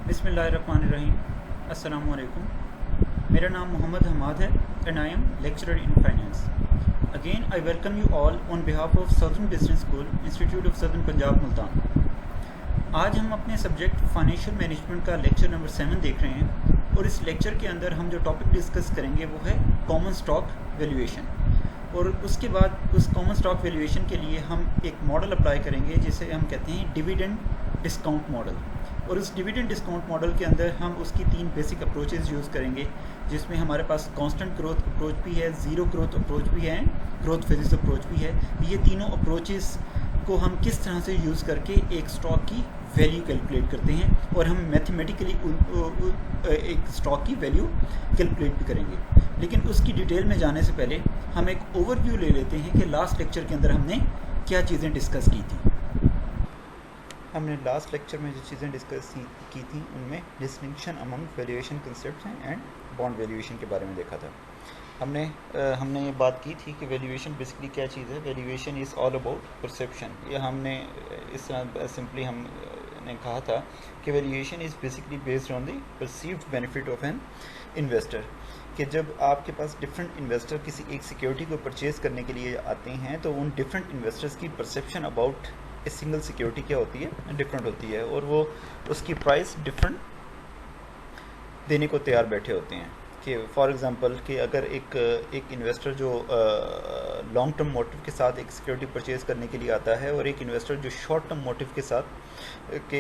बिस्मिल्लाहिर्रहमानिर्रहीम। अस्सलाम वालेकुम। मेरा नाम मोहम्मद हमाद है and I am lecturer in finance. Again I welcome you all on behalf of southern business school institute of southern Punjab Multan. आज हम अपने सब्जेक्ट फाइनेंशियल मैनेजमेंट का लेक्चर नंबर 7 देख रहे हैं और इस लेक्चर के अंदर हम जो टॉपिक डिस्कस करेंगे वो है कॉमन स्टॉक वैल्यूएशन। और उसके बाद उस कॉमन स्टॉक वैल्यूएशन के लिए हम एक मॉडल अप्लाई करेंगे जिसे हम कहते हैं डिविडेंड डिस्काउंट मॉडल। और उस डिविडेंड डिस्काउंट मॉडल के अंदर हम उसकी 3 बेसिक अप्रोचेस यूज़ करेंगे, जिसमें हमारे पास कांस्टेंट ग्रोथ अप्रोच भी है, ज़ीरो ग्रोथ अप्रोच भी है, ग्रोथ फेजेस अप्रोच भी है। ये तीनों अप्रोचेस को हम किस तरह से यूज़ करके एक स्टॉक की वैल्यू कैलकुलेट करते हैं और हम मैथमेटिकली एक स्टॉक की वैल्यू कैलकुलेट भी करेंगे। लेकिन उसकी डिटेल में जाने से पहले हम एक ओवरव्यू ले लेते हैं कि लास्ट लेक्चर के अंदर हमने क्या चीज़ें डिस्कस की थी। हमने लास्ट लेक्चर में जो चीज़ें डिस्कस की थी उनमें distinction among valuation concept and bond valuation के बारे में देखा था। हमने ये बात की थी कि वैल्यूएशन बेसिकली क्या चीज़ है। Valuation is all about perception. ये हमने इस तरह सिंपली हमने कहा था कि valuation is basically based on the perceived benefit of an investor. कि जब आपके पास डिफरेंट इन्वेस्टर किसी एक सिक्योरिटी को परचेज़ करने के लिए आते हैं तो उन डिफरेंट इन्वेस्टर्स की perception about a single security क्या होती है, डिफरेंट होती है, और वो उसकी प्राइस डिफरेंट देने को तैयार बैठे होते हैं। कि फॉर एग्जांपल कि अगर एक इन्वेस्टर जो लॉन्ग टर्म मोटिव के साथ एक सिक्योरिटी परचेज़ करने के लिए आता है और एक इन्वेस्टर जो शॉर्ट टर्म मोटिव के साथ कि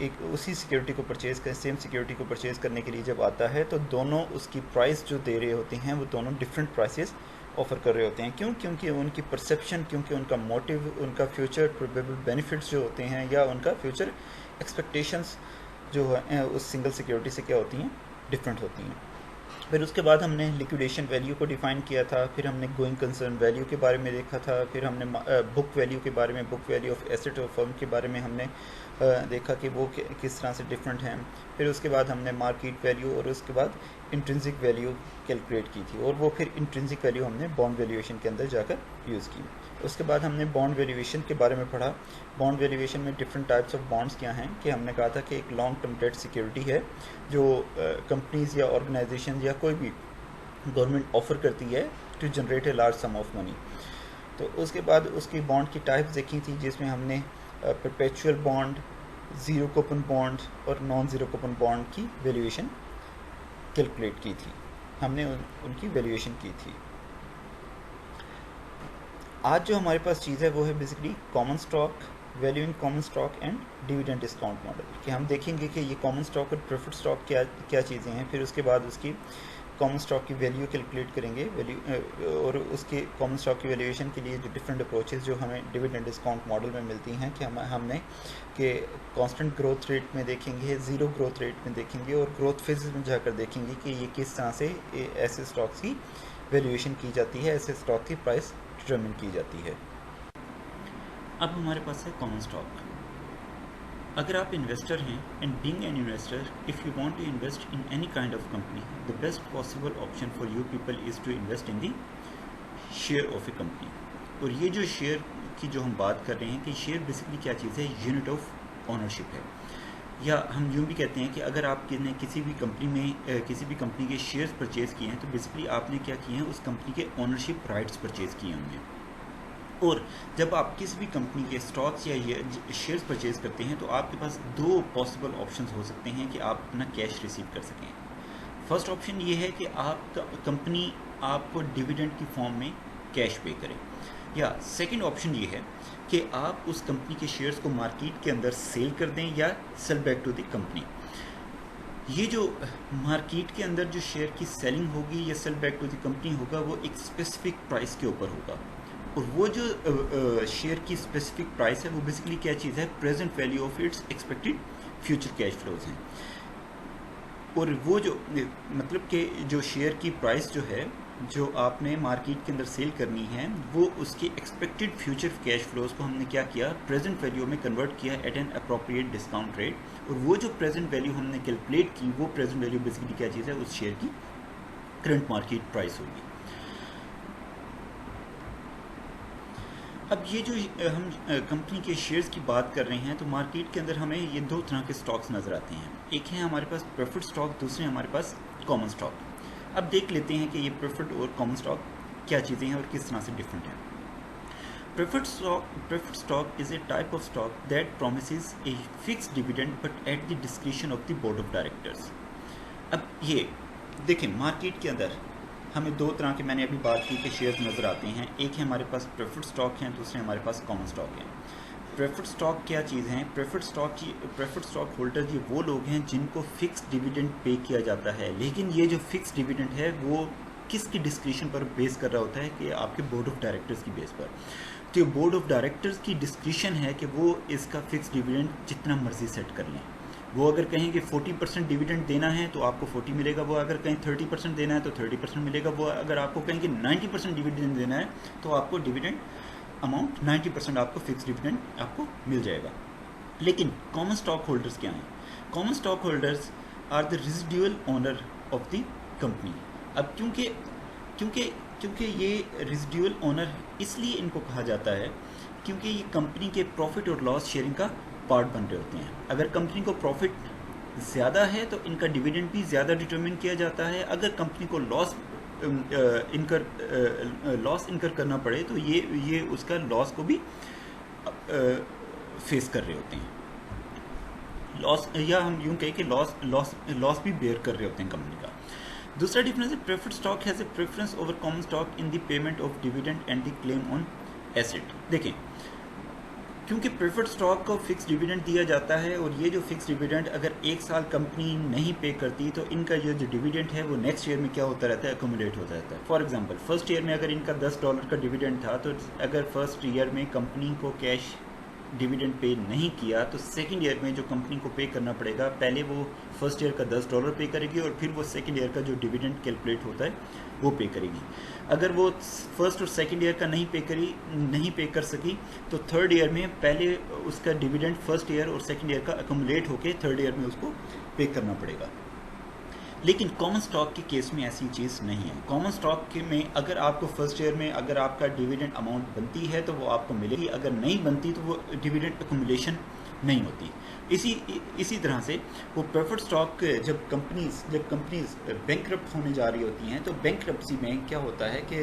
एक उसी सिक्योरिटी को सेम सिक्योरिटी को परचेज़ करने के लिए जब आता है, तो दोनों उसकी प्राइस जो दे रहे होते हैं वो दोनों डिफरेंट प्राइसेस ऑफ़र कर रहे होते हैं। क्यों? क्योंकि उनकी परसेप्शन, क्योंकि उनका मोटिव, उनका फ्यूचर प्रोबेबल बेनिफिट्स जो होते हैं या उनका फ्यूचर एक्सपेक्टेशंस जो है उस सिंगल सिक्योरिटी से क्या होती हैं, डिफरेंट होती हैं। फिर उसके बाद हमने लिक्विडेशन वैल्यू को डिफ़ाइन किया था, फिर हमने गोइंग कंसर्न वैल्यू के बारे में देखा था, फिर हमने बुक वैल्यू के बारे में, बुक वैल्यू ऑफ एसेट और फर्म के बारे में हमने देखा कि वो किस तरह से डिफरेंट हैं। फिर उसके बाद हमने मार्केट वैल्यू और उसके बाद इंट्रिंसिक वैल्यू कैलकुलेट की थी, और वो फिर इंट्रिंसिक वैल्यू हमने बॉन्ड वैल्यूएशन के अंदर जाकर यूज़ की। उसके बाद हमने बॉन्ड वैल्यूएशन के बारे में पढ़ा। बॉन्ड वैल्यूएशन में डिफरेंट टाइप्स ऑफ बॉन्ड्स क्या हैं, कि हमने कहा था कि एक लॉन्ग टर्म डेट सिक्योरिटी है जो कंपनीज या ऑर्गेनाइजेशन या कोई भी गवर्नमेंट ऑफर करती है to generate a large sum of money. तो उसके बाद उसकी बॉन्ड की टाइप्स देखी थी, जिसमें हमने perpetual bond, zero coupon bond और नॉन ज़ीरो कूपन बॉन्ड की वैल्यूएशन कैलकुलेट की थी, हमने उनकी वैल्यूएशन की थी। आज जो हमारे पास चीज़ है वो है basically common stock, valuing common stock and dividend discount model. कि हम देखेंगे कि ये कॉमन स्टॉक और प्रेफर्ड स्टॉक क्या चीज़ें हैं, फिर उसके बाद उसकी कॉमन स्टॉक की वैल्यू कैलकुलेट करेंगे और उसके कॉमन स्टॉक की वैल्यूएशन के लिए जो डिफरेंट अप्रोचेस जो हमें डिविडेंड डिस्काउंट मॉडल में मिलती हैं, कि हमने कि कांस्टेंट ग्रोथ रेट में देखेंगे, ज़ीरो ग्रोथ रेट में देखेंगे और ग्रोथ फेजेस में जाकर देखेंगे कि ये किस तरह से ऐसे स्टॉक्स की वैल्यूएशन की जाती है, ऐसे स्टॉक की प्राइस डिटरमिन की जाती है। अब हमारे पास है कॉमन स्टॉक। अगर आप इन्वेस्टर हैं and being an investor, if you want to invest in any kind of company, the best possible option for you people is to invest in the share of a company. और ये जो share की जो हम बात कर रहे हैं कि शेयर बेसिकली क्या चीज़ है, यूनिट ऑफ ओनरशिप है। या हम यूँ भी कहते हैं कि अगर आपने किसी भी कंपनी में किसी भी कंपनी के शेयर्स परचेज़ किए हैं तो बेसिकली आपने क्या किए हैं, उस कंपनी के ओनरशिप राइट्स परचेज़ किए होंगे। और जब आप किसी भी कंपनी के स्टॉक्स या शेयर्स परचेज़ करते हैं तो आपके पास 2 पॉसिबल ऑप्शंस हो सकते हैं कि आप अपना कैश रिसीव कर सकें। फर्स्ट ऑप्शन ये है कि कंपनी आपको डिविडेंड की फॉर्म में कैश पे करे, या सेकंड ऑप्शन ये है कि आप उस कंपनी के शेयर्स को मार्केट के अंदर सेल कर दें या sell back to the company. ये जो मार्केट के अंदर जो शेयर की सेलिंग होगी या sell back to the company होगा वो एक स्पेसिफिक प्राइस के ऊपर होगा, और वो जो शेयर की स्पेसिफिक प्राइस है वो बेसिकली क्या चीज़ है, present value of its expected future cash flows हैं। और वो जो मतलब कि जो शेयर की प्राइस जो है जो आपने मार्केट के अंदर सेल करनी है वो उसके एक्सपेक्टेड फ्यूचर कैश फ्लोज को हमने क्या किया, प्रेजेंट वैल्यू में कन्वर्ट किया at an appropriate discount rate. और वो जो प्रेजेंट वैल्यू हमने कैलकुलेट की वो प्रेजेंट वैल्यू बेसिकली क्या चीज़ है, उस शेयर की करंट मार्केट प्राइस होगी। अब ये जो हम कंपनी के शेयर्स की बात कर रहे हैं, तो मार्केट के अंदर हमें ये दो तरह के स्टॉक्स नज़र आते हैं। एक है हमारे पास प्रेफर्ड स्टॉक, दूसरे हमारे पास कॉमन स्टॉक। अब देख लेते हैं कि ये प्रेफर्ड और कॉमन स्टॉक क्या चीज़ें हैं और किस तरह से डिफरेंट हैं। Preferred stock is a type of stock that promises a fixed dividend but at the discretion of the board of directors। अब ये देखें, मार्केट के अंदर हमें दो तरह के, मैंने अभी बात की कि शेयर्स नज़र आते हैं। एक है हमारे पास प्रेफर्ड स्टॉक हैं, दूसरे हमारे पास कॉमन स्टॉक हैं। प्रेफर्ड स्टॉक क्या चीज़ हैं? प्रेफर्ड स्टॉक होल्डर ये वो लोग हैं जिनको फिक्स डिविडेंड पे किया जाता है, लेकिन ये जो फिक्स डिविडेंड है वो किसकी डिस्क्रिशन पर बेस कर रहा होता है कि आपके बोर्ड ऑफ डायरेक्टर्स की बेस पर। तो बोर्ड ऑफ डायरेक्टर्स की डिस्क्रिशन है कि वो इसका फिक्स डिविडेंड जितना मर्जी सेट कर लें। वो अगर कहें कि 40% डिविडेंड देना है तो आपको 40 मिलेगा, वो अगर कहें 30% देना है तो 30% मिलेगा, वो अगर आपको कहें कि 90% डिविडेंड देना है तो आपको डिविडेंड अमाउंट 90% आपको फिक्स डिविडेंड आपको मिल जाएगा। लेकिन कॉमन स्टॉक होल्डर्स क्या हैं? Common stock holders are the residual owner of the company. अब क्योंकि ये रेजिडुअल ओनर इसलिए इनको कहा जाता है क्योंकि ये कंपनी के प्रॉफिट और लॉस शेयरिंग का पार्ट बन रहे होते हैं। अगर कंपनी को प्रॉफिट ज़्यादा है तो इनका डिविडेंड भी ज़्यादा डिटरमिन किया जाता है। अगर कंपनी को लॉस इनकर करना पड़े तो ये उसका लॉस को भी फेस कर रहे होते हैं। लॉस, या हम यूँ कहें कि लॉस भी बेयर कर रहे होते हैं कंपनी का। दूसरा डिफरेंस है, preferred stock has a preference over common stock in the payment of dividend and the claim on asset. देखें, क्योंकि प्रेफर्ड स्टॉक को फिक्स डिविडेंड दिया जाता है और ये जो फिक्स डिविडेंड अगर एक साल कंपनी नहीं पे करती तो इनका जो डिविडेंड है वो नेक्स्ट ईयर में क्या होता रहता है, अकोमोडेट होता रहता है। फॉर एग्जांपल, फर्स्ट ईयर में अगर इनका $10 का डिविडेंड था तो अगर फर्स्ट ईयर में कंपनी को कैश डिविडेंड पे नहीं किया तो सेकंड ईयर में जो कंपनी को पे करना पड़ेगा, पहले वो फर्स्ट ईयर का $10 पे करेगी और फिर वो सेकंड ईयर का जो डिविडेंड कैलकुलेट होता है वो पे करेगी। अगर वो फर्स्ट और सेकंड ईयर का नहीं पे कर सकी तो थर्ड ईयर में पहले उसका डिविडेंड फर्स्ट ईयर और सेकंड ईयर का अकोमुलेट होके थर्ड ईयर में उसको पे करना पड़ेगा। लेकिन कॉमन स्टॉक के केस में ऐसी चीज़ नहीं है। कॉमन स्टॉक के में अगर आपको फर्स्ट ईयर में अगर आपका डिविडेंड अमाउंट बनती है तो वो आपको मिलेगी, अगर नहीं बनती तो वो डिविडेंड अकोमुलेशन नहीं होती। इसी तरह से वो प्रेफर्ड स्टॉक जब कंपनीज बैंकरप्ट होने जा रही होती हैं तो बैंकरप्सी में क्या होता है कि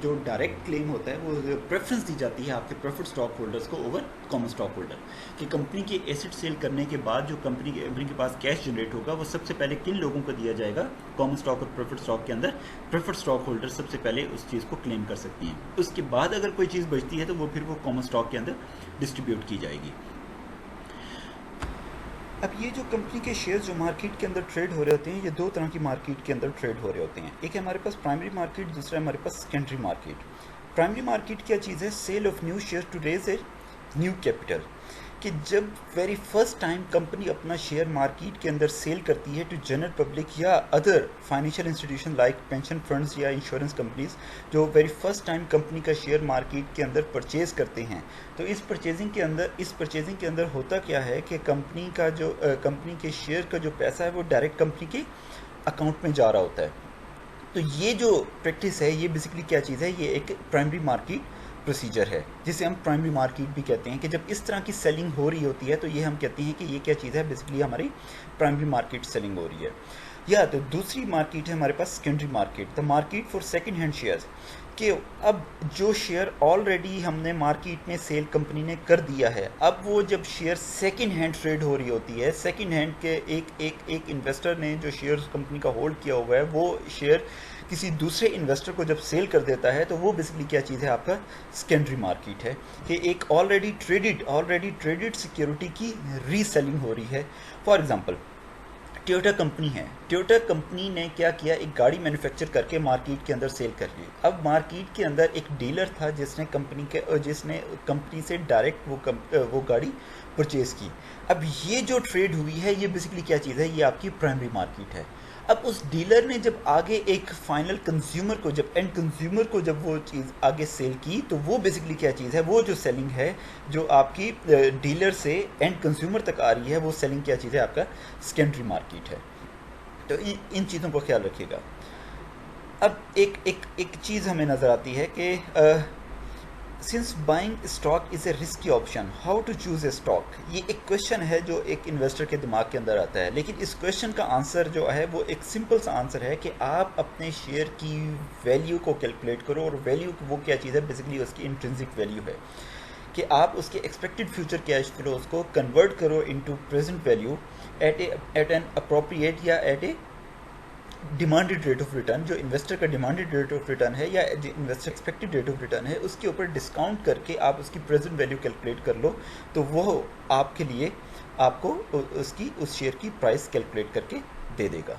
जो डायरेक्ट क्लेम होता है वो प्रेफरेंस दी जाती है आपके प्रेफर्ड स्टॉक होल्डर्स को ओवर कॉमन स्टॉक होल्डर, कि कंपनी के एसेट सेल करने के बाद जो कंपनी के पास कैश जनरेट होगा वो सबसे पहले किन लोगों को दिया जाएगा? कॉमन स्टॉक और प्रेफर्ड स्टॉक के अंदर प्रेफर्ड स्टॉक होल्डर सबसे पहले उस चीज़ को क्लेम कर सकती हैं। उसके बाद अगर कोई चीज़ बचती है तो वो फिर वो कॉमन स्टॉक के अंदर डिस्ट्रीब्यूट की जाएगी। अब ये जो कंपनी के शेयर्स जो मार्केट के अंदर ट्रेड हो रहे होते हैं, ये दो तरह की मार्केट के अंदर ट्रेड हो रहे होते हैं। एक है हमारे पास प्राइमरी मार्केट, दूसरा है हमारे पास सेकेंडरी मार्केट। प्राइमरी मार्केट क्या चीज़ है? Sell of new share to raise a new capital, कि जब वेरी फर्स्ट टाइम कंपनी अपना शेयर मार्केट के अंदर सेल करती है टू जनरल पब्लिक या other financial institution like pension funds या इंश्योरेंस कंपनीज, जो वेरी फर्स्ट टाइम कंपनी का शेयर मार्केट के अंदर परचेज करते हैं, तो इस परचेजिंग के अंदर होता क्या है कि कंपनी के शेयर का जो पैसा है वो डायरेक्ट कंपनी के अकाउंट में जा रहा होता है। तो ये जो प्रैक्टिस है ये बेसिकली क्या चीज़ है? ये एक प्राइमरी मार्केट प्रोसीजर है जिसे हम प्राइमरी मार्केट भी कहते हैं, कि जब इस तरह की सेलिंग हो रही होती है तो ये हम कहते हैं कि ये क्या चीज़ है? बेसिकली हमारी प्राइमरी मार्केट सेलिंग हो रही है। या तो दूसरी मार्केट है हमारे पास secondary market, the market for second hand shares, कि अब जो शेयर ऑलरेडी हमने मार्केट में सेल कंपनी ने कर दिया है, अब वो जब शेयर सेकंड हैंड ट्रेड हो रही होती है, सेकंड हैंड के एक इन्वेस्टर ने जो शेयर कंपनी का होल्ड किया हुआ है वो शेयर किसी दूसरे इन्वेस्टर को जब सेल कर देता है तो वो बेसिकली क्या चीज़ है? आपका सेकेंडरी मार्केट है, कि एक ऑलरेडी ट्रेडेड सिक्योरिटी की रीसेलिंग हो रही है। फॉर एग्जांपल, टोयोटा कंपनी है, टोयोटा कंपनी ने क्या किया? एक गाड़ी मैन्युफैक्चर करके मार्केट के अंदर सेल कर ली। अब मार्केट के अंदर एक डीलर था जिसने कंपनी से डायरेक्ट वो गाड़ी परचेज की। अब ये जो ट्रेड हुई है ये बेसिकली क्या चीज़ है? ये आपकी प्राइमरी मार्केट है। अब उस डीलर ने जब आगे एक फाइनल कंज्यूमर को, जब एंड कंज्यूमर को जब वो चीज़ आगे सेल की, तो वो बेसिकली क्या चीज़ है? वो जो सेलिंग है जो आपकी डीलर से एंड कंज्यूमर तक आ रही है, वो सेलिंग क्या चीज़ है? आपका सेकेंडरी मार्केट है। तो इन चीज़ों को ख्याल रखिएगा। अब एक चीज़ हमें नज़र आती है कि since buying stock is a risky option, how to choose a stock, ये एक क्वेश्चन है जो एक इन्वेस्टर के दिमाग के अंदर आता है। लेकिन इस क्वेश्चन का आंसर जो है वो एक सिंपल सा आंसर है कि आप अपने शेयर की वैल्यू को कैलकुलेट करो, और वैल्यू वो क्या चीज़ है, बेसिकली उसकी इंट्रिंसिक वैल्यू है कि आप उसके एक्सपेक्टेड फ्यूचर कैश फ्लोज को कन्वर्ट करो into present value at an appropriate या at a demanded rate of return, जो इन्वेस्टर का डिमांडेड रेट ऑफ रिटर्न है या जो investor expected rate of return है, उसके ऊपर डिस्काउंट करके आप उसकी प्रेजेंट वैल्यू कैलकुलेट कर लो, तो वो आपके लिए आपको उसकी उस शेयर की प्राइस कैलकुलेट करके दे देगा।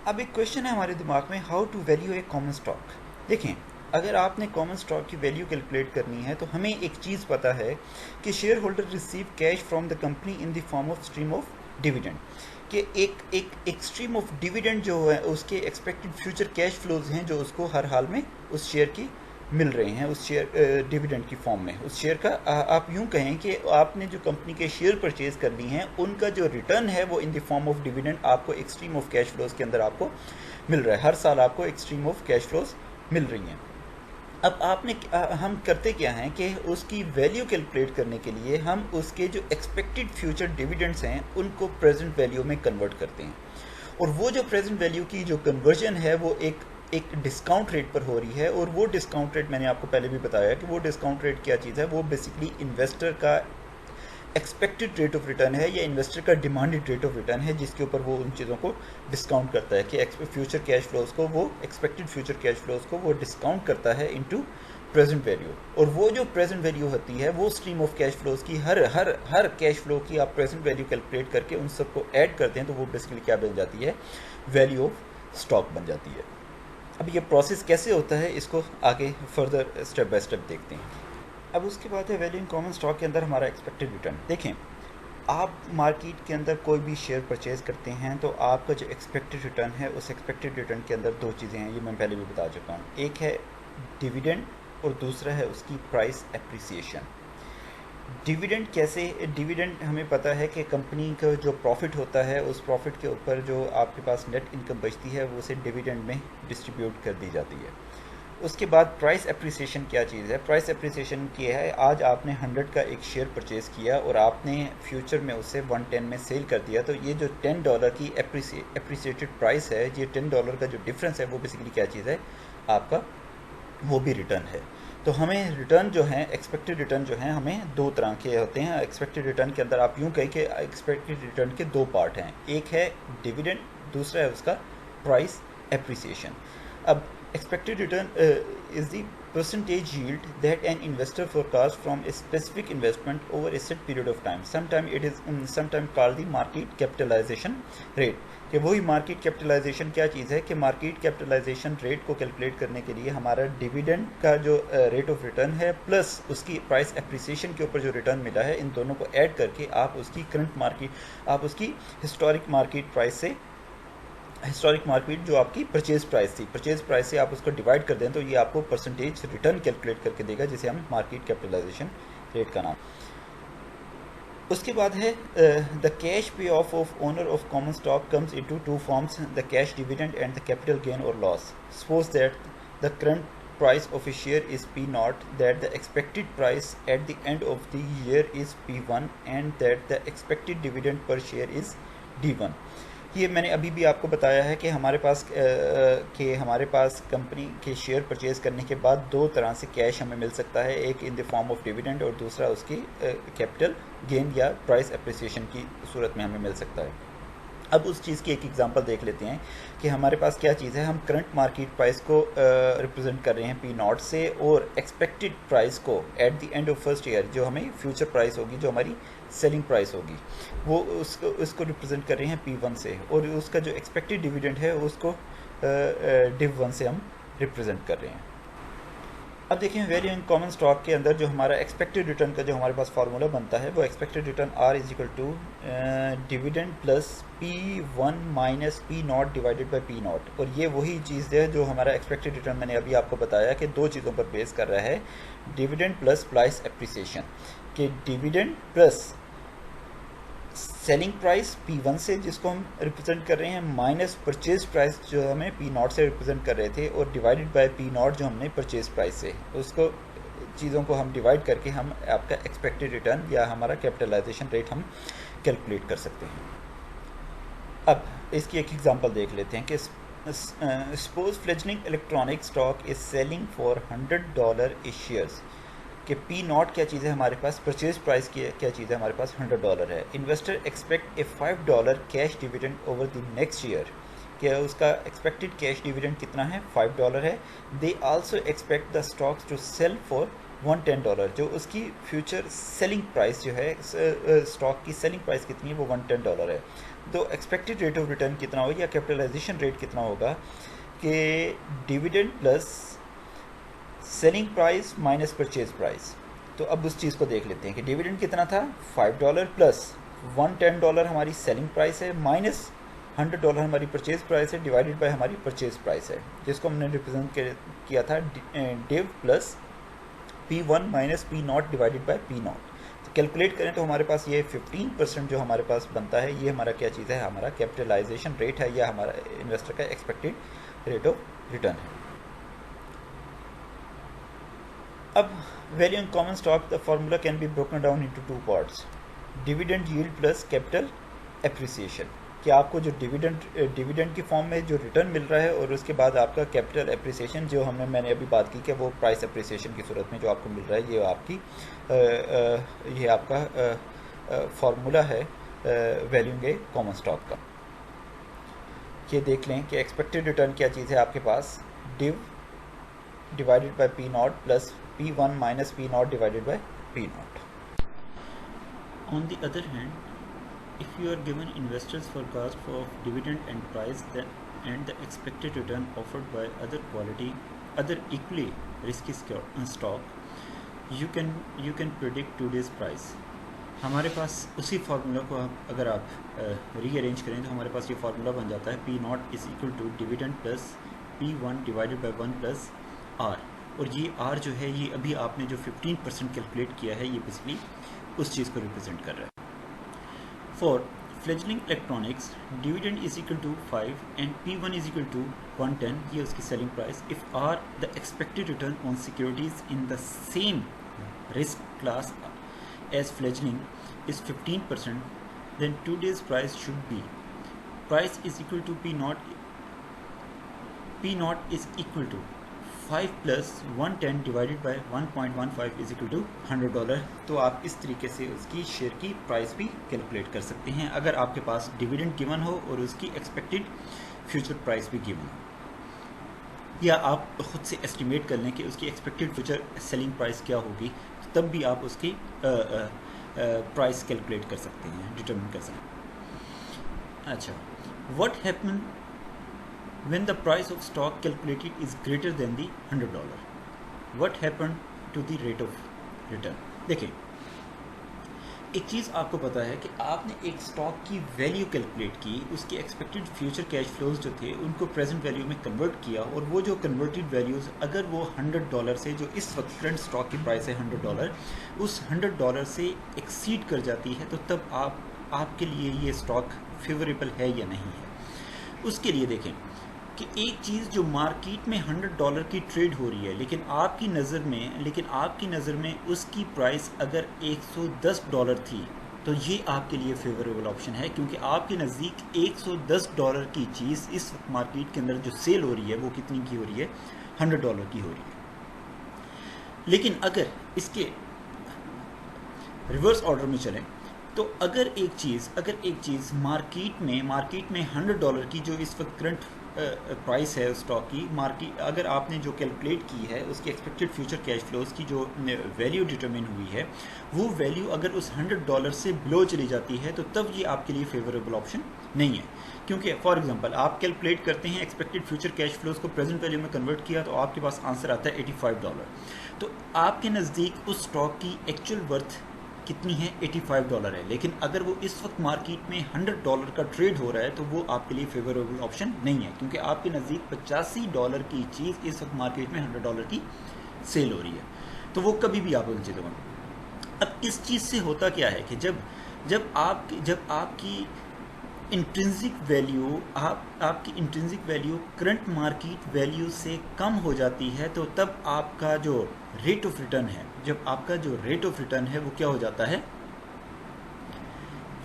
अब एक क्वेश्चन है हमारे दिमाग में, how to value a common stock. देखें, अगर आपने कॉमन स्टॉक की वैल्यू कैलकुलेट करनी है तो हमें एक चीज़ पता है कि share holder receive cash from the company in the form of stream of dividend, कि एक स्ट्रीम ऑफ डिविडेंड जो है उसके एक्सपेक्टेड फ्यूचर कैश फ्लोज हैं जो उसको हर हाल में उस शेयर की मिल रहे हैं, उस शेयर डिविडेंड की फॉर्म में। उस शेयर का आप यूं कहें कि आपने जो कंपनी के शेयर परचेज करनी है उनका जो रिटर्न है वो इन द फॉर्म ऑफ डिविडेंड आपको एक स्ट्रीम ऑफ कैश फ्लोज के अंदर आपको मिल रहा है। हर साल आपको एक स्ट्रीम ऑफ कैश फ्लोज मिल रही हैं। अब हम करते क्या हैं कि उसकी वैल्यू कैलकुलेट करने के लिए हम उसके जो एक्सपेक्टेड फ्यूचर डिविडेंड्स हैं उनको प्रेजेंट वैल्यू में कन्वर्ट करते हैं, और वो जो प्रेजेंट वैल्यू की जो कन्वर्जन है वो एक डिस्काउंट रेट पर हो रही है। और वो डिस्काउंट रेट मैंने आपको पहले भी बताया कि वो डिस्काउंट रेट क्या चीज़ है, वो बेसिकली इन्वेस्टर का एक्सपेक्टेड रेट ऑफ रिटर्न है या इन्वेस्टर का डिमांडेड रेट ऑफ रिटर्न है, जिसके ऊपर वो उन चीज़ों को डिस्काउंट करता है कि फ्यूचर कैश फ्लोज को वो एक्सपेक्टेड फ्यूचर कैश फ्लोज को वो डिस्काउंट करता है इनटू प्रेजेंट वैल्यू। और वो जो प्रेजेंट वैल्यू होती है वो स्ट्रीम ऑफ कैश फ्लोज की हर कैश फ्लो की आप प्रेजेंट वैल्यू कैलकुलेट करके उन सबको ऐड करते हैं तो वो बेसिकली क्या बन जाती है, वैल्यू ऑफ स्टॉक बन जाती है। अब ये प्रोसेस कैसे होता है इसको आगे फर्दर स्टेप बाय स्टेप देखते हैं। अब उसके बाद है वैल्यू इन कॉमन स्टॉक के अंदर हमारा एक्सपेक्टेड रिटर्न। देखें, आप मार्केट के अंदर कोई भी शेयर परचेज करते हैं तो आपका जो एक्सपेक्टेड रिटर्न है उस एक्सपेक्टेड रिटर्न के अंदर दो चीज़ें हैं, ये मैं पहले भी बता चुका हूँ। एक है डिविडेंड और दूसरा है उसकी प्राइस एप्रिसिएशन। डिविडेंड कैसे, डिविडेंड हमें पता है कि कंपनी का जो प्रॉफिट होता है उस प्रॉफिट के ऊपर जो आपके पास नेट इनकम बचती है वो उसे डिविडेंड में डिस्ट्रीब्यूट कर दी जाती है। उसके बाद प्राइस एप्रिसिएशन क्या चीज़ है, प्राइस एप्रिसिएशन क्या है, आज आपने 100 का एक शेयर परचेज़ किया और आपने फ्यूचर में उसे 110 में सेल कर दिया, तो ये जो $10 की एप्रिसिएटेड प्राइस है, ये $10 का जो डिफरेंस है वो बेसिकली क्या चीज़ है आपका, वो भी रिटर्न है। तो हमें रिटर्न जो है, एक्सपेक्टेड रिटर्न जो है हमें दो तरह के होते हैं। एक्सपेक्टेड रिटर्न के अंदर आप यूँ कहें कि एक्सपेक्टेड रिटर्न के दो पार्ट हैं, एक है डिविडेंड, दूसरा है उसका प्राइस एप्रिसिएशन। अब expected return is the percentage yield that an investor forecasts from a specific investment over a set period of time. Sometimes called the market capitalization rate. कि वही मार्केट कैपिटलाइजेशन क्या चीज़ है कि मार्केट कैपिटलाइजेशन रेट को calculate करने के लिए हमारा डिविडेंड का जो रेट ऑफ रिटर्न है प्लस उसकी प्राइस एप्रिसिएशन के ऊपर जो रिटर्न मिला है, इन दोनों को ऐड करके आप उसकी करंट मार्केट, आप उसकी हिस्टोरिक मार्केट प्राइस से, हिस्टोरिक मार्केट जो आपकी परचेज प्राइस थी, परचेज प्राइस से आप उसको डिवाइड कर दें तो ये आपको परसेंटेज रिटर्न कैलकुलेट करके देगा, जिसे हम मार्केट कैपिटलाइजेशन रेट का नाम। उसके बाद है the cash payoff owner of common stock comes into two forms, the cash dividend and the capital gain और loss. Suppose that the current price of a share is P0, that the expected price at the end of the year is P1 and that the expected dividend per share is D1। ये मैंने अभी भी आपको बताया है कि हमारे पास company के शेयर परचेज करने के बाद दो तरह से कैश हमें मिल सकता है, एक इन द फॉर्म ऑफ डिविडेंड और दूसरा उसकी कैपिटल गेन या प्राइस एप्रिसिएशन की सूरत में हमें मिल सकता है। अब उस चीज़ की एक एग्जांपल देख लेते हैं कि हमारे पास क्या चीज़ है। हम करंट मार्केट प्राइस को रिप्रेजेंट कर रहे हैं P0 से, और एक्सपेक्टेड प्राइस को at the end of first year जो हमें फ्यूचर प्राइस होगी, जो हमारी सेलिंग प्राइस होगी, वो उसको रिप्रेजेंट कर रहे हैं P1 से, और उसका जो एक्सपेक्टेड डिविडेंड है उसको Div1 से हम रिप्रेजेंट कर रहे हैं। अब देखें वैल्यू इन कॉमन स्टॉक के अंदर जो हमारा एक्सपेक्टेड रिटर्न का जो हमारे पास फार्मूला बनता है वो expected return R is equal to dividend plus P1 minus P0 divided by P0। और ये वही चीज़ है जो हमारा एक्सपेक्टेड रिटर्न मैंने अभी आपको बताया कि दो चीज़ों पर बेस कर रहा है, डिविडेंड प्लस प्राइस एप्रिसिएशन, कि dividend plus selling price P1 से जिसको हम रिप्रेजेंट कर रहे हैं माइनस परचेज प्राइस जो हमें P0 से रिप्रेजेंट कर रहे थे, और डिवाइडेड बाय P0 जो हमने परचेज प्राइस से उसको चीज़ों को हम डिवाइड करके हम आपका एक्सपेक्टेड रिटर्न या हमारा कैपिटलाइजेशन रेट हम कैलकुलेट कर सकते हैं। अब इसकी एक एग्जांपल देख लेते हैं कि suppose fledgling electronic stock is selling for $100 shares कि पी नॉट क्या चीज़ है हमारे पास, परचेज प्राइस की क्या चीज़ है हमारे पास $100 है। Investor expect a $5 cash dividend over the next year, क्या उसका एक्सपेक्टेड कैश डिविडेंड कितना है, $5 है। They also expect the stocks to sell for $110, जो उसकी फ्यूचर सेलिंग प्राइस जो है स्टॉक की सेलिंग प्राइस कितनी है वो $110 है। तो एक्सपेक्टेड रेट ऑफ रिटर्न कितना होगा या कैपिटलाइजेशन रेट कितना होगा कि dividend plus selling price minus purchase price. तो अब उस चीज़ को देख लेते हैं कि डिविडेंड कितना था, $5 प्लस $110 हमारी सेलिंग प्राइस है माइनस $100 हमारी परचेज प्राइस है डिवाइडेड बाय हमारी परचेज प्राइस है, जिसको हमने रिप्रेजेंट किया था div plus P1 minus P0 divided by P0। तो कैलकुलेट करें तो हमारे पास ये 15% जो हमारे पास बनता है, ये हमारा क्या चीज़ है, हमारा कैपिटलाइजेशन रेट है या हमारा इन्वेस्टर का एक्सपेक्टेड रेट ऑफ रिटर्न है। अब value in common stock the formula can be broken down into 2 parts, dividend yield plus capital appreciation, कि आपको जो डिविडेंड की फॉर्म में जो रिटर्न मिल रहा है और उसके बाद आपका कैपिटल एप्रिसिएशन जो मैंने अभी बात की कि वो प्राइस एप्रिसिएशन की सूरत में जो आपको मिल रहा है, ये आपकी ये आपका फार्मूला है वैल्यू के कॉमन स्टॉक का। ये देख लें कि एक्सपेक्टेड रिटर्न क्या चीज़ है आपके पास, div divided by P0 plus P1 minus P0 divided by P0। On the other hand, if you are given investors forecast of dividend and price and the expected return offered by other equally risky stock, you can predict today's price। हमारे पास उसी formula को अगर आप rearrange करें तो हमारे पास ये फार्मूला बन जाता है P0 is equal to dividend plus P1 divided by 1 plus R, और ये R जो है ये अभी आपने जो 15% कैलकुलेट किया है ये बेसिकली उस चीज़ को रिप्रेजेंट कर रहा है। For fledgling electronics, dividend is equal to 5 and P1 is equal to 110, ये उसकी selling price। If R the expected return on securities in the same risk class as fledgling is 15%, then today's price should be price is equal to P0 is equal to 5 plus 110 divided by 1.15 is equal to $100। तो आप इस तरीके से उसकी share की price भी calculate कर सकते हैं अगर आपके पास डिविडेंड गिवन हो और उसकी एक्सपेक्टेड फ्यूचर प्राइस भी गिवन हो, या आप खुद से एस्टिमेट कर लें कि उसकी एक्सपेक्टेड फ्यूचर सेलिंग प्राइस क्या होगी, तो तब भी आप उसकी प्राइस कैलकुलेट कर सकते हैं, डिटरमिन कर सकते हैं। अच्छा, what happen when the price of stock calculated is greater than the $100, what happened to the rate of return। देखें, एक चीज़ आपको पता है कि आपने एक स्टॉक की वैल्यू कैलकुलेट की, उसके एक्सपेक्टेड फ्यूचर कैश फ्लोज जो थे उनको प्रेजेंट वैल्यू में कन्वर्ट किया, और वो जो कन्वर्टेड वैल्यूज़ अगर वो $100 से, जो इस वक्त करंट स्टॉक की प्राइस है $100, उस $100 से एक्सीड कर जाती है, तो तब आपके लिए ये स्टॉक फेवरेबल है या नहीं है। उसके लिए देखें कि एक चीज़ जो मार्केट में $100 की ट्रेड हो रही है, लेकिन आपकी नज़र में उसकी प्राइस अगर $110 थी, तो ये आपके लिए फेवरेबल ऑप्शन है, क्योंकि आपके नज़दीक $110 की चीज़ इस वक्त मार्केट के अंदर जो सेल हो रही है वो कितनी की हो रही है, $100 की हो रही है। लेकिन अगर इसके रिवर्स ऑर्डर में चलें तो अगर एक चीज़ मार्केट में $100 की जो इस वक्त करंट प्राइस है उस स्टॉक की, मार्केट अगर आपने जो कैलकुलेट की है उसकी एक्सपेक्टेड फ्यूचर कैश फ्लोज की जो वैल्यू डिटरमिन हुई है, वो वैल्यू अगर उस $100 से बिलो चली जाती है, तो तब ये आपके लिए फेवरेबल ऑप्शन नहीं है। क्योंकि फॉर एग्जांपल आप कैलकुलेट करते हैं एक्सपेक्टेड फ्यूचर कैश फ्लोज को प्रेजेंट वैल्यू में कन्वर्ट किया, तो आपके पास आंसर आता है $85। तो आपके नज़दीक उस स्टॉक की एक्चुअल वर्थ कितनी है, $85 है, लेकिन अगर वो इस वक्त मार्केट में $100 का ट्रेड हो रहा है, तो वो आपके लिए फेवरेबल ऑप्शन नहीं है, क्योंकि आपके नज़दीक $85 की चीज़ इस वक्त मार्केट में $100 की सेल हो रही है, तो वो कभी भी आप उलझे दो। अब इस चीज़ से होता क्या है कि जब आपकी इंट्रिंसिक वैल्यू आपकी intrinsic value current market value से कम हो जाती है, तो तब आपका जो रेट ऑफ रिटर्न है, जब आपका जो रेट ऑफ रिटर्न है वो क्या हो जाता है,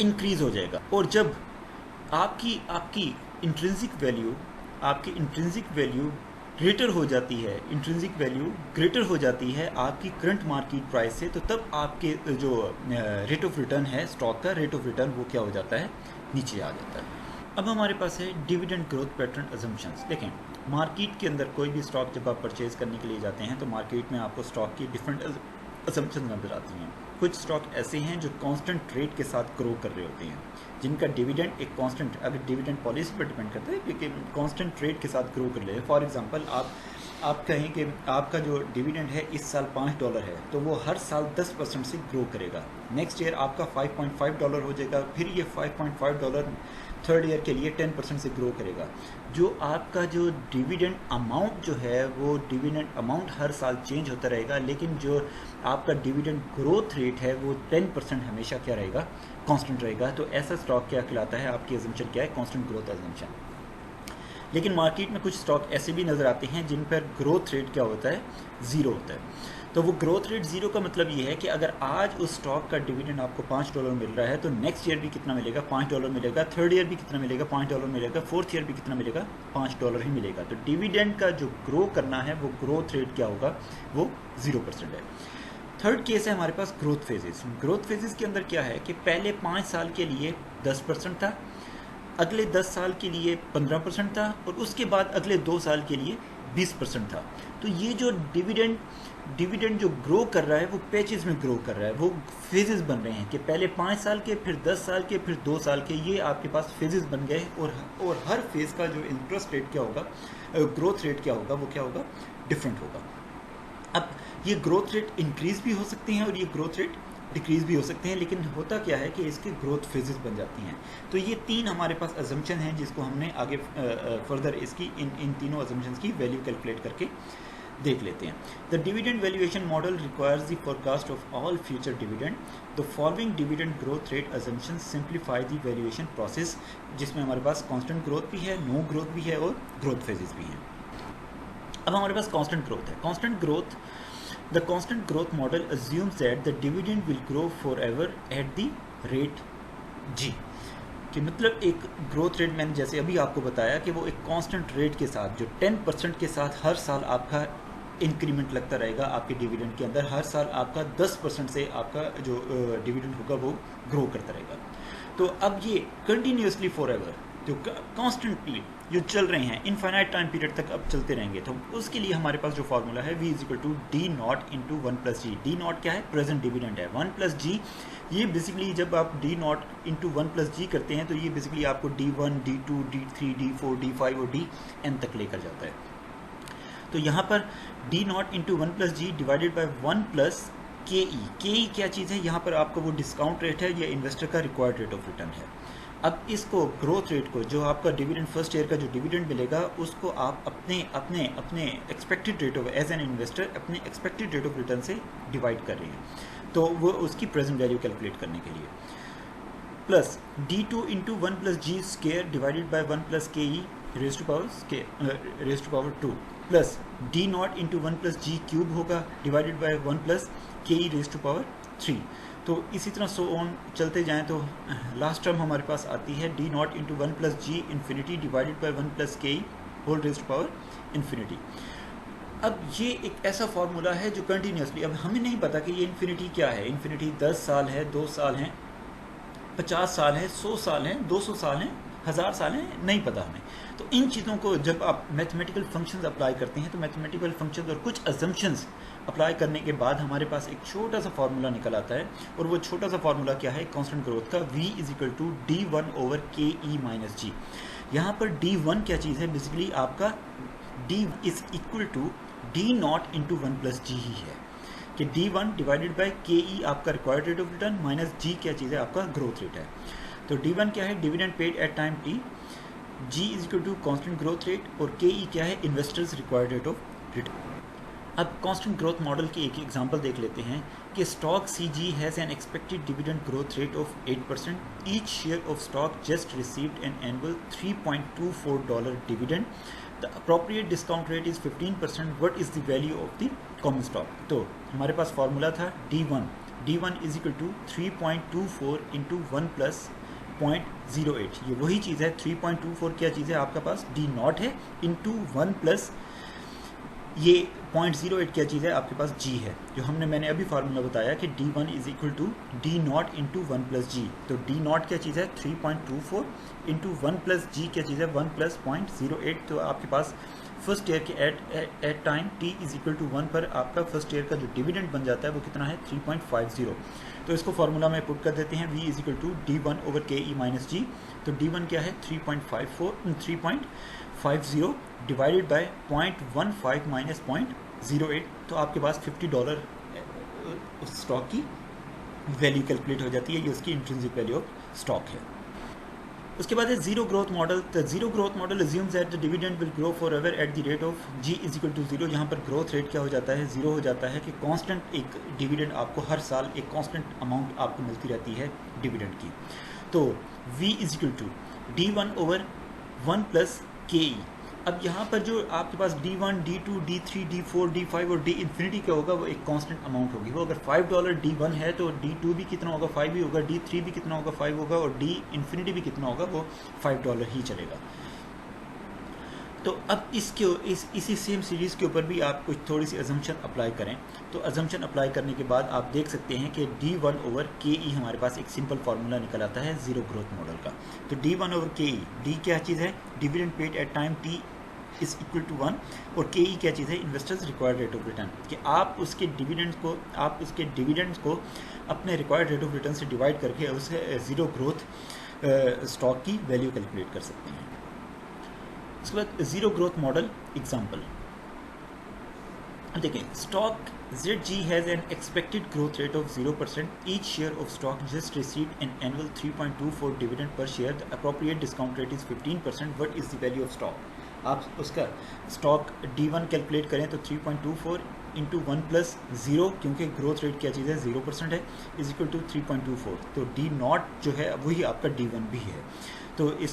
इंक्रीज हो जाएगा। और जब आपकी आपकी इंट्रिंसिक वैल्यू ग्रेटर हो जाती है, इंट्रिंसिक वैल्यू ग्रेटर हो जाती है आपकी करंट मार्केट प्राइस से, तो तब आपके जो रेट ऑफ रिटर्न है, स्टॉक का रेट ऑफ रिटर्न, वो क्या हो जाता है, नीचे आ जाता है। अब हमारे पास है डिविडेंड ग्रोथ पैटर्न अजम्पशंस। देखें, मार्केट के अंदर कोई भी स्टॉक जब आप परचेज करने के लिए जाते हैं तो मार्केट में आपको स्टॉक की डिफरेंट अजम्पशन नजर आती हैं। कुछ स्टॉक ऐसे हैं जो कांस्टेंट रेट के साथ ग्रो कर रहे होते हैं, जिनका डिविडेंड एक कांस्टेंट, अगर डिविडेंड पॉलिसी पर डिपेंड करता है कि कांस्टेंट रेट के साथ ग्रो कर रहे हैं। फॉर एग्जांपल आप कहें कि आपका जो डिविडेंड है इस साल $5 है, तो वो हर साल 10% से ग्रो करेगा। नेक्स्ट ईयर आपका $5.5 हो जाएगा, फिर ये $5.5 थर्ड ईयर के लिए 10% से ग्रो करेगा। जो आपका जो डिविडेंड अमाउंट जो है, वो डिविडेंड अमाउंट हर साल चेंज होता रहेगा, लेकिन जो आपका डिविडेंड ग्रोथ रेट है वो 10% हमेशा क्या रहेगा, कांस्टेंट रहेगा। तो ऐसा स्टॉक क्या कहलाता है, आपकी अजम्पशन क्या है, कांस्टेंट ग्रोथ अजम्पशन। लेकिन मार्केट में कुछ स्टॉक ऐसे भी नज़र आते हैं जिन पर ग्रोथ रेट क्या होता है, ज़ीरो होता है। तो वो ग्रोथ रेट ज़ीरो का मतलब ये है कि अगर आज उस स्टॉक का डिविडेंड आपको $5 मिल रहा है, तो नेक्स्ट ईयर भी कितना मिलेगा, $5 मिलेगा, थर्ड ईयर भी कितना मिलेगा, $5 मिलेगा, फोर्थ ईयर भी कितना मिलेगा, $5 ही मिलेगा। तो डिविडेंड का जो ग्रो करना है वो ग्रोथ रेट क्या होगा, वो 0% है। थर्ड केस है हमारे पास ग्रोथ फेजेस। ग्रोथ फेजेस के अंदर क्या है कि पहले 5 साल के लिए 10% था, अगले 10 साल के लिए 15% था, और उसके बाद अगले 2 साल के लिए 20% था। तो ये जो डिविडेंड जो ग्रो कर रहा है वो पैचेस में ग्रो कर रहा है, वो फेजेस बन रहे हैं कि पहले 5 साल के, फिर 10 साल के, फिर 2 साल के, ये आपके पास फेजेस बन गए। और हर फेज का जो इंटरेस्ट रेट क्या होगा, ग्रोथ रेट क्या होगा, वो क्या होगा, डिफरेंट होगा। अब ये ग्रोथ रेट इंक्रीज भी हो सकते हैं और ये ग्रोथ रेट डिक्रीज भी हो सकते हैं, लेकिन होता क्या है कि इसके ग्रोथ फेजेस बन जाती हैं। तो ये 3 हमारे पास अजम्पशन हैं जिसको हमने आगे फर्दर इसकी इन तीनों अजम्पशंस की वैल्यू कैलकुलेट करके देख लेते हैं। The dividend valuation model requires the forecast of all future dividend. The following dividend growth rate assumption simplify the valuation process, जिसमें हमारे पास कांस्टेंट ग्रोथ भी है, नो ग्रोथ भी है और ग्रोथ फेजेस भी हैं। अब हमारे पास कांस्टेंट ग्रोथ है। The constant growth model assumes that the dividend will grow forever at the rate G। कि मतलब एक ग्रोथ रेट, मैंने जैसे अभी आपको बताया कि वो एक कांस्टेंट रेट के साथ, जो 10% के साथ हर साल आपका इंक्रीमेंट लगता रहेगा आपके डिविडेंड के अंदर। हर साल आपका 10% से आपका जो डिविडेंड होगा वो ग्रो करता रहेगा। तो अब ये कंटिन्यूसली फॉरएवर जो कॉन्स्टेंटली जो चल रहे हैं, इनफाइनाइट टाइम पीरियड तक अब चलते रहेंगे, तो उसके लिए हमारे पास जो फार्मूला है V = D0 × 1 + G। D0 क्या है, प्रेजेंट डिविडेंड है। 1 + G, ये बेसिकली जब आप D0 × 1 + G करते हैं तो ये बेसिकली आपको D1, D2, D3, D4, D5 और Dn तक लेकर जाता है। तो यहाँ पर D0 × 1 + G divided by 1 + KE। KE क्या चीज़ है, यहाँ पर आपका वो डिस्काउंट रेट है, या इन्वेस्टर का रिक्वायर्ड रेट ऑफ रिटर्न है। अब इसको ग्रोथ रेट को, जो आपका डिविडेंड फर्स्ट ईयर का जो डिविडेंड मिलेगा, उसको आप अपने expected rate of, as an investor अपने एक्सपेक्टेड रेट ऑफ रिटर्न से डिवाइड कर रहे हैं, तो वो उसकी प्रेजेंट वैल्यू कैलकुलेट करने के लिए, plus D2 × 1 + G square divided by 1 + KE raise to power 2 plus D0 × 1 + G cube होगा divided by 1 + KE raise to power 3। तो इसी तरह सो ऑन चलते जाएं तो लास्ट टर्म हमारे पास आती है D0 × 1 + G infinity divided by 1 + KE whole raise to power infinity. अब ये एक ऐसा फार्मूला है जो कंटिन्यूसली, अब हमें नहीं पता कि ये इन्फिनिटी क्या है। इन्फिनिटी 10 साल है, 2 साल हैं, 50 साल है, 100 साल हैं, 200 साल हैं, 1000 साल हैं, नहीं पता हमें। तो इन चीज़ों को जब आप मैथमेटिकल फंक्शंस अप्लाई करते हैं तो मैथमेटिकल फंक्शंस और कुछ अजम्पशंस अप्लाई करने के बाद हमारे पास एक छोटा सा फार्मूला निकल आता है, और वो छोटा सा फार्मूला क्या है, कांस्टेंट ग्रोथ का। V = D1 / KE - G। यहाँ पर D1 क्या चीज़ है, बेसिकली आपका D = D0 × 1 + G ही है, कि D1 डिवाइडेड बाय KE आपका required rate of return minus G क्या चीज़ है, आपका ग्रोथ रेट है। तो D1 क्या है, dividend paid at time T, G = constant growth rate, और KE क्या है, investors required rate of return. अब कांस्टेंट ग्रोथ मॉडल की एक एग्जांपल देख लेते हैं कि stock CG has an expected dividend growth rate of 8%. Each share of stock just received an annual $3.24 dividend. The appropriate discount rate is 15%. What is the value of the common stock? तो हमारे पास formula था D1 is equal to 3.24 into 1 plus 0.08. ये वही चीज़ है. 3.24 क्या चीज़ है आपका पास? D0 है इंटू 1 प्लस ये 0.08 क्या चीज़ है आपके पास? G है. जो मैंने अभी फार्मूला बताया कि D1 is equal to D0 into 1 plus G. तो D0 क्या चीज़ है? 3.24 इंटू 1 प्लस G क्या चीज़ है? 1 प्लस 0.08. तो आपके पास फर्स्ट ईयर के at time t is equal to 1 पर आपका फर्स्ट ईयर का जो डिविडेंड बन जाता है वो कितना है? 3.50. तो इसको फार्मूला में पुट कर देते हैं. V is equal to D1 over KE minus G. तो D1 क्या है? 3.50 डिवाइडेड बाय 0.15 माइनस 0.08. तो आपके पास $50 उस स्टॉक की वैल्यू कैलकुलेट हो जाती है. ये उसकी इंट्रिंसिक वैल्यू ऑफ स्टॉक है. उसके बाद है zero growth model. The zero growth model assumes that the dividend will grow forever at the rate of G is equal to 0. यहाँ पर ग्रोथ रेट क्या हो जाता है? 0 हो जाता है कि कांस्टेंट एक डिविडेंड आपको हर साल एक कांस्टेंट अमाउंट आपको मिलती रहती है डिविडेंड की. तो V is equal to D1 over 1 plus KE. अब यहाँ पर जो आपके पास D1, D2, D3, D4, D5 और D इन्फिनिटी क्या होगा? वो एक कांस्टेंट अमाउंट होगी. वो अगर $5 D1 है तो D2 भी कितना होगा? 5 ही होगा. D3 भी कितना होगा? 5 होगा. और D इन्फिनिटी भी कितना होगा? वो $5 ही चलेगा. तो अब इसी सेम सीरीज़ के ऊपर भी आप कुछ थोड़ी सी अजम्पशन अप्लाई करें. तो अजम्पशन अप्लाई करने के बाद आप देख सकते हैं कि D1 ओवर KE हमारे पास एक सिंपल फार्मूला निकल आता है जीरो ग्रोथ मॉडल का. तो D1 ओवर KE, D क्या चीज़ है? Dividend paid at time T is equal to 1. और KE क्या चीज़ है? Investors required rate of return. कि आप उसके डिविडेंड्स को अपने रिक्वायर्ड रेट ऑफ रिटर्न से डिवाइड करके उसे जीरो ग्रोथ स्टॉक की वैल्यू कैलकुलेट कर सकते हैं. उसके बाद जीरो ग्रोथ मॉडल एग्जाम्पल. अब देखें, stock ZG has an expected growth rate of 0%. Each share of stock just received an annual 3.24 dividend per share. The appropriate discount rate is 15%. What is the value of stock? आप उसका stock D1 calculate करें तो 3.24 into 1 plus 0, क्योंकि growth rate क्या चीज़ है? 0% है, is equal to 3.24. तो D0 जो है वही आपका D1 भी है. तो इस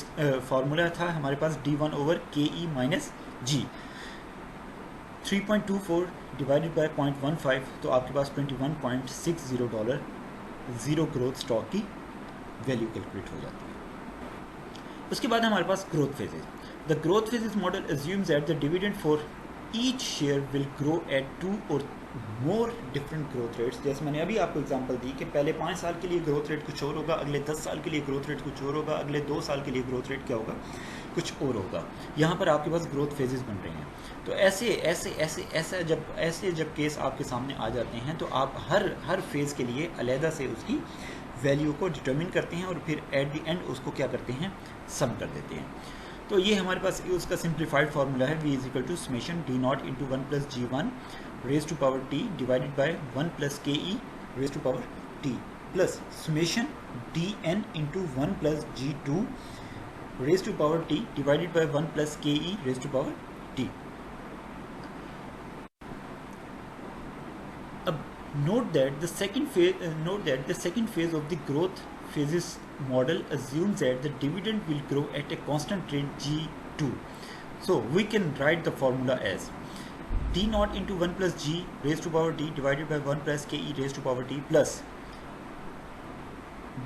फार्मूला था हमारे पास D1 over KE minus G. 3.24 divided by 0.15 तो आपके पास $21.60 जीरो ग्रोथ स्टॉक की वैल्यू कैलकुलेट हो जाती है. उसके बाद हमारे पास growth phases. The growth phases model assumes that the dividend for each share will grow at 2 और मोर डिफरेंट ग्रोथ रेट्स. जैसे मैंने अभी आपको एग्जांपल दी कि पहले 5 साल के लिए ग्रोथ रेट कुछ और होगा, अगले 10 साल के लिए ग्रोथ रेट कुछ और होगा, अगले 2 साल के लिए ग्रोथ रेट क्या होगा? कुछ और होगा. यहाँ पर आपके पास ग्रोथ फेजेस बन रहे हैं. तो ऐसे जब केस आपके सामने आ जाते हैं तो आप हर फेज़ के लिए अलहदा से उसकी वैल्यू को डिटर्मिन करते हैं और फिर एट द एंड उसको क्या करते हैं? सम कर देते हैं. तो ये हमारे पास उसका सिंप्लीफाइड फार्मूला है. V is equal to summation D0 into 1 plus G1 raise to power T divided by 1 plus KE raise to power T plus summation DN into 1 plus G2 raise to power T divided by 1 plus KE raise to power T. अब note that the second phase of the growth phases model assumes that the dividend will grow at a constant rate G2. So we can write the formula as D0 into 1 plus G raised to power T divided by 1 plus KE raised to power T plus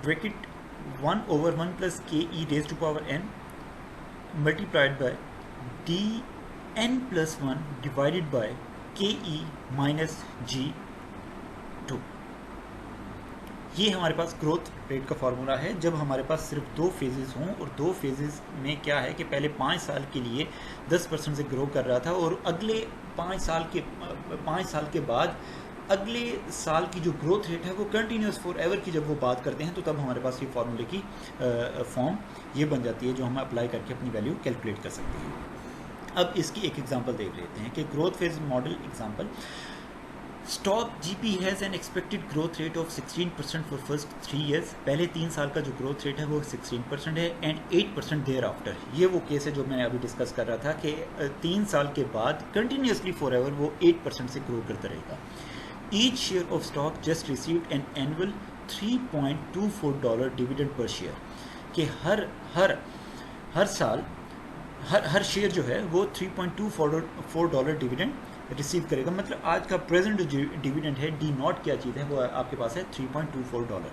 bracket 1 over 1 plus KE raised to power N multiplied by Dn plus 1 divided by KE minus G2. ये हमारे पास growth rate का formula है जब हमारे पास सिर्फ 2 phases हों और 2 फेजेस में क्या है कि पहले 5 साल के लिए 10% से ग्रो कर रहा था और अगले 5 साल के बाद अगले साल की जो ग्रोथ रेट है वो कंटिन्यूस फॉर एवर की जब वो बात करते हैं तो तब हमारे पास ये फार्मूले की फॉर्म ये बन जाती है जो हम अप्लाई करके अपनी वैल्यू कैलकुलेट कर सकते हैं. अब इसकी एक एग्जांपल देख लेते हैं कि growth phase model example. Stock GP has an expected growth rate of 16% for first 3 years. पहले 3 साल का जो ग्रोथ रेट है वो 16% है एंड 8% देयर आफ्टर। ये वो केस है जो मैंने अभी डिस्कस कर रहा था कि 3 साल के बाद कंटिन्यूसली फॉर एवर वो 8% से ग्रो करता रहेगा। Each share of stock just received an annual $3.24 dividend per share, कि हर साल हर शेयर जो है वो $3.24 डिविडेंड रिसीव करेगा। मतलब आज का प्रेजेंट जो डिविडेंड है डी नॉट क्या चीज़ है वो आपके पास है $3.24।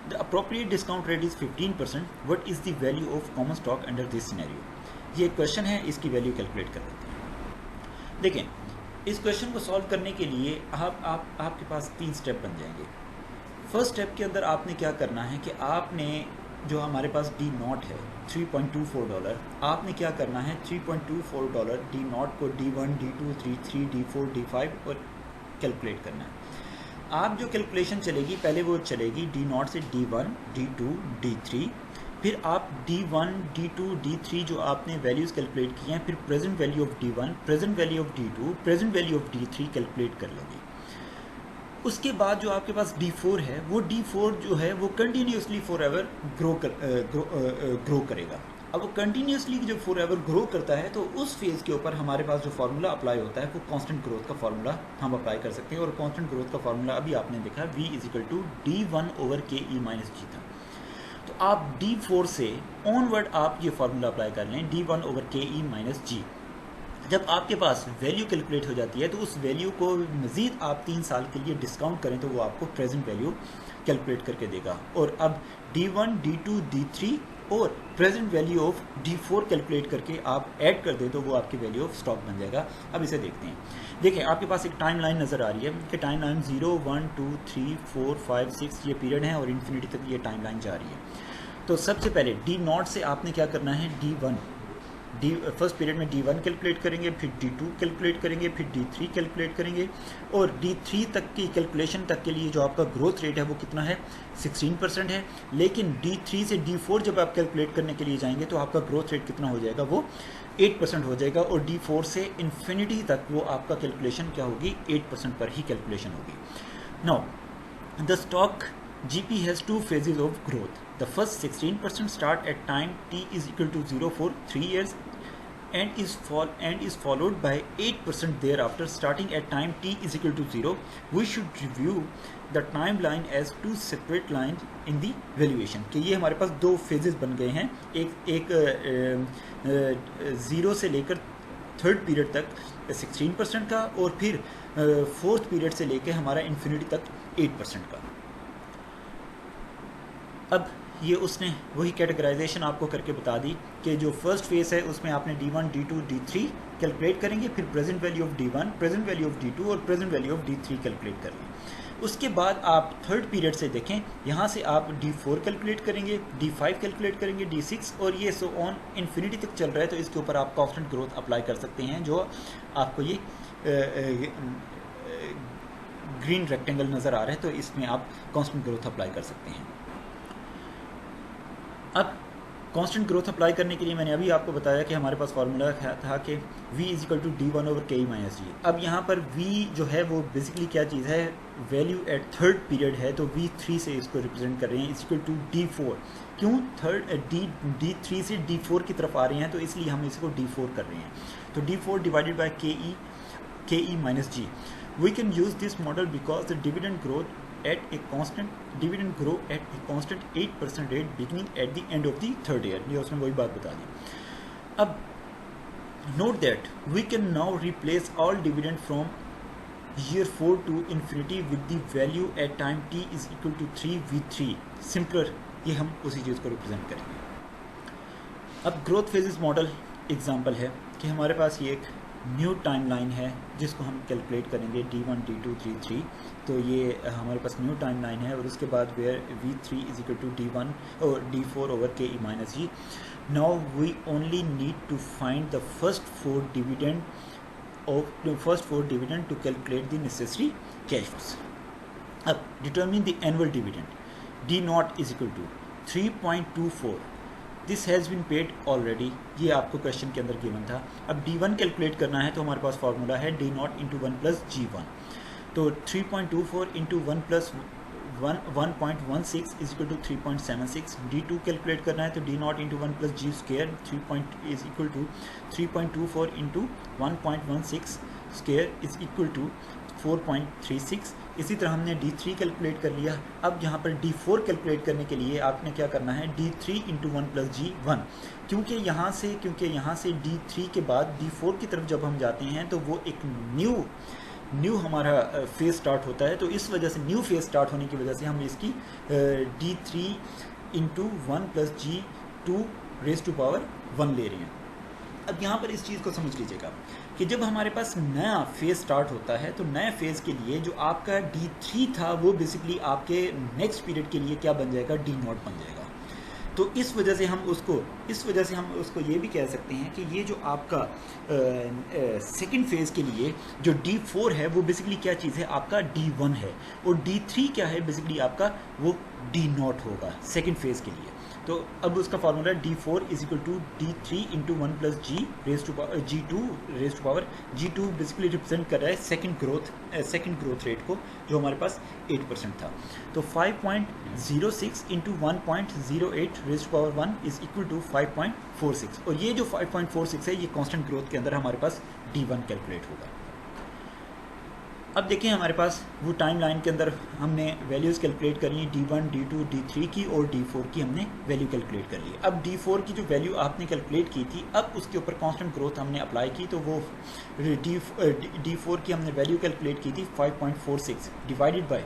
The appropriate discount rate is 15%। What is the value of common stock under this scenario. ये क्वेश्चन है, इसकी वैल्यू कैलकुलेट कर लेते हैं। देखें, इस क्वेश्चन को सॉल्व करने के लिए आपके पास 3 स्टेप बन जाएंगे। फर्स्ट स्टेप के अंदर आपने क्या करना है कि आपने जो हमारे पास डी नॉट है $3.24, आपने क्या करना है $3.24 डी नॉट को D1, D2, D3, D4, D5 और कैलकुलेट करना है। आप जो कैलकुलेशन चलेगी पहले वो चलेगी डी नॉट से D1, D2, D3, फिर आप D1, D2, D3 जो आपने वैल्यूज़ कैलकुलेट की हैं, फिर present value of D1, present value of D2, present value of D3 calculate कर लेंगे। उसके बाद जो आपके पास D4 है वो D4 जो है वो कंटिन्यूसली फॉर एवर ग्रो करेगा। अब वो कंटिन्यूसली जो फॉर एवर ग्रो करता है तो उस फेज़ के ऊपर हमारे पास जो फार्मूला अप्लाई होता है वो कांस्टेंट ग्रोथ का फार्मूला हम अप्लाई कर सकते हैं। और कांस्टेंट ग्रोथ का फार्मूला अभी आपने देखा V = D1/KE-G था। तो आप D4 से ऑनवर्ड आप ये फार्मूला अप्लाई कर लें D1/KE-G। जब आपके पास वैल्यू कैलकुलेट हो जाती है तो उस वैल्यू को मज़ीद आप 3 साल के लिए डिस्काउंट करें तो वो आपको प्रेजेंट वैल्यू कैलकुलेट करके देगा। और अब D1, D2, D3 और present value of D4 calculate करके आप ऐड कर दें तो वो आपकी वैल्यू ऑफ स्टॉक बन जाएगा। अब इसे देखते हैं। देखिए, आपके पास एक टाइम लाइन नज़र आ रही है कि टाइम लाइन 0, 1, 2, 3, 4, 5, 6 ये पीरियड है और इन्फिनिटी तक ये टाइम लाइन जा रही है। तो सबसे पहले डी नॉट से आपने क्या करना है फर्स्ट पीरियड में D1 कैलकुलेट करेंगे, फिर D2 कैलकुलेट करेंगे, फिर D3 कैलकुलेट करेंगे और D3 तक की कैलकुलेशन तक के लिए जो आपका ग्रोथ रेट है वो कितना है 16% है। लेकिन D3 से D4 जब आप कैलकुलेट करने के लिए जाएंगे तो आपका ग्रोथ रेट कितना हो जाएगा, वो 8% हो जाएगा। और D4 से इन्फिनिटी तक वो आपका कैलकुलेशन क्या होगी, 8% पर ही कैलकुलेशन होगी। Now the stock GP has 2 phases of growth. The first 16% start at time t is equal to 0 for 3 years and is followed by 8% thereafter starting at time t is equal to 0. We should review the timeline as 2 separate lines in the valuation. कि ये हमारे पास 2 phases बन गए हैं, एक 0 से लेकर third period तक 16% का और फिर फोर्थ पीरियड से लेकर हमारा इन्फिनिटी तक 8% का। अब ये उसने वही कैटेगराइजेशन आपको करके बता दी कि जो फर्स्ट फेस है उसमें आपने D1, D2, D3 कैलकुलेट करेंगे, फिर present value of D1, present value of D2 और present value of D3 calculate कर लें। उसके बाद आप थर्ड पीरियड से देखें, यहाँ से आप D4 कैलकुलेट करेंगे, D5 कैलकुलेट करेंगे, D6 और ये सो ऑन इन्फिनिटी तक चल रहा है। तो इसके ऊपर आप कांस्टेंट ग्रोथ अप्लाई कर सकते हैं जो आपको ये ग्रीन रेक्टेंगल नज़र आ रहा है, तो इसमें आप कांस्टेंट ग्रोथ अप्लाई कर सकते हैं। अब कांस्टेंट ग्रोथ अप्लाई करने के लिए मैंने अभी आपको बताया कि हमारे पास फार्मूला था कि V = D1/KE-G। अब यहाँ पर V जो है वो बेसिकली क्या चीज़ है, वैल्यू एट थर्ड पीरियड है, तो V3 से इसको रिप्रेजेंट कर रहे हैं = D4। क्यों D3 से D4 की तरफ आ रहे हैं तो इसलिए हम इसको D4 कर रहे हैं। तो D4 / KE-G। We can use this model because the dividend grow at a constant 8% rate beginning at the end of the third year। ये उसने वही बात बता दी। अब note that we can now replace all dividend from year 4 to infinity with the value at time t is equal to 3 V3 simpler। ये हम उसी चीज़ को रिप्रेजेंट करेंगे। अब ग्रोथ फेजेस मॉडल एग्जांपल है कि हमारे पास ये एक न्यू टाइम लाइन है जिसको हम कैलकुलेट करेंगे D1, D2, D3। तो ये हमारे पास न्यू टाइम लाइन है और उसके बाद वेयर V3 = D1 और D4/KE-G। Now we only need to find the first four dividend to calculate the necessary cash flows. अब determine the annual dividend D0 = 3.24। This has been paid already, ये आपको question के अंदर given था। अब D1 calculate करना है तो हमारे पास फार्मूला है D0 × 1 + G1। तो 3.24 into 1 plus 1.16 is equal to 3.76। D2 calculate करना है तो D not into 1 plus G square 3 is equal to 3.24 into 1.16 square is equal to 4.36। इसी तरह हमने D3 कैलकुलेट कर लिया। अब यहाँ पर D4 कैलकुलेट करने के लिए आपने क्या करना है, D3 इंटू 1 प्लस G1। क्योंकि यहाँ से D3 के बाद D4 की तरफ जब हम जाते हैं तो वो एक न्यू हमारा फेज स्टार्ट होता है। तो इस वजह से न्यू फेज स्टार्ट होने की वजह से हम इसकी D3 into 1 plus G2 raise to power 1 ले रहे हैं। अब यहाँ पर इस चीज़ को समझ लीजिएगा कि जब हमारे पास नया फेज़ स्टार्ट होता है तो नए फेज़ के लिए जो आपका D3 था वो बेसिकली आपके नेक्स्ट पीरियड के लिए क्या बन जाएगा, D नॉट बन जाएगा। तो इस वजह से हम उसको ये भी कह सकते हैं कि ये जो आपका सेकंड फेज़ के लिए जो D4 है वो बेसिकली क्या चीज़ है, आपका D1 है, और D3 क्या है, बेसिकली आपका वो D नॉट होगा सेकंड फेज़ के लिए। तो अब उसका फार्मूला D4 is equal to D3 into 1 plus G raise to G2 raise to power G2 basically represent कर रहा है सेकंड ग्रोथ रेट को, जो हमारे पास 8% था। तो 5.06 into 1.08 raise to power 1 is equal to 5.46, और ये जो 5.46 है ये कांस्टेंट ग्रोथ के अंदर हमारे पास D1 कैलकुलेट होगा। अब देखें हमारे पास वो टाइम लाइन के अंदर हमने वैल्यूज़ कैलकुलेट करी हैं, D1, D2, D3 की और D4 की हमने वैल्यू कैलकुलेट कर ली। अब D4 की जो वैल्यू आपने कैलकुलेट की थी, अब उसके ऊपर कांस्टेंट ग्रोथ हमने अप्लाई की, तो वो D4 की हमने वैल्यू कैलकुलेट की थी 5.46 डिवाइडेड बाय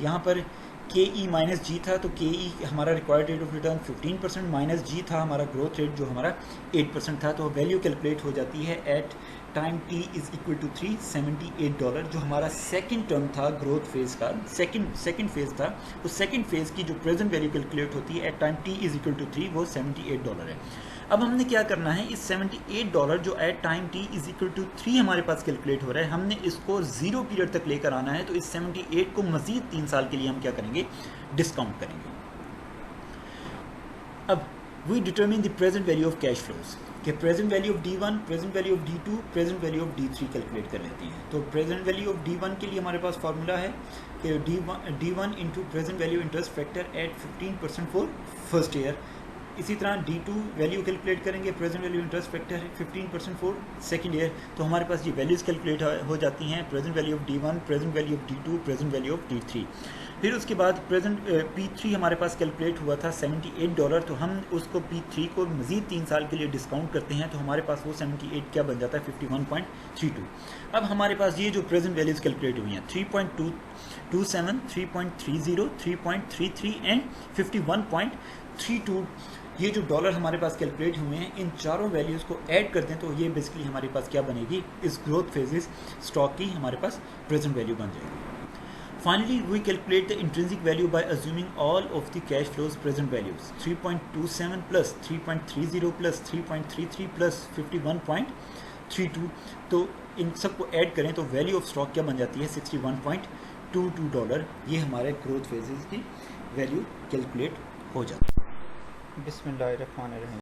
यहाँ पर KE माइनस जी था, तो KE हमारा required rate of return 15% minus G था हमारा ग्रोथ रेट जो हमारा 8% था। तो वैल्यू कैलकुलेट हो जाती है at time T is equal to $378, जो हमारा सेकंड टर्म था ग्रोथ फेज़ का, सेकंड फेज़ था। तो सेकंड फेज़ की जो प्रेजेंट वैल्यू कैलकुलेट होती है at time T is equal to 3, वो $78 है। अब हमने क्या करना है, इस $78 जो at time T is equal to 3 हमारे पास कैलकुलेट हो रहा है, हमने इसको 0 पीरियड तक लेकर आना है। तो इस 78 को मज़ीद 3 साल के लिए हम क्या करेंगे, डिस्काउंट करेंगे। अब we determine the present value of cash flows, कि present value of D1, present value of D2, present value of D3 calculate कर लेते हैं। तो प्रेजेंट वैल्यू ऑफ D1 के लिए हमारे पास फार्मूला है कि D1 into present value interest factor at 15% for first year. इसी तरह D2 वैल्यू कैलकुलेट करेंगे, present value interest factor 15% for second year. तो हमारे पास ये वैल्यूज़ कैलकुलेट हो जाती हैं, present value of D1, present value of D2, present value of D3। फिर उसके बाद प्रेजेंट P3 हमारे पास कैलकुलेट हुआ था $78, तो हम उसको P3 को मज़ीद 3 साल के लिए डिस्काउंट करते हैं, तो हमारे पास वो 78 क्या बन जाता है, 51.32। अब हमारे पास ये जो प्रेजेंट वैल्यूज़ कैलकुलेट हुई हैं 3.27, 3.30, 3.33 एंड 51.32, ये जो डॉलर हमारे पास कैलकुलेट हुए हैं, इन चारों वैल्यूज़ को ऐड कर दें तो ये बेसिकली हमारे पास क्या बनेगी, इस ग्रोथ फेजेस स्टॉक की हमारे पास प्रेजेंट वैल्यू बन जाएगी। Finally, we calculate the intrinsic value by assuming all of the cash flows present values 3.27 plus 3.30 plus 3.33 plus 51.32। तो इन सबको ऐड करें तो वैल्यू ऑफ स्टॉक क्या बन जाती है, $61.22। ये हमारे ग्रोथ फेजेस की वैल्यू कैलकुलेट हो जाती है। बिस्मिल्लाहिर्रहमानिर्रहीम।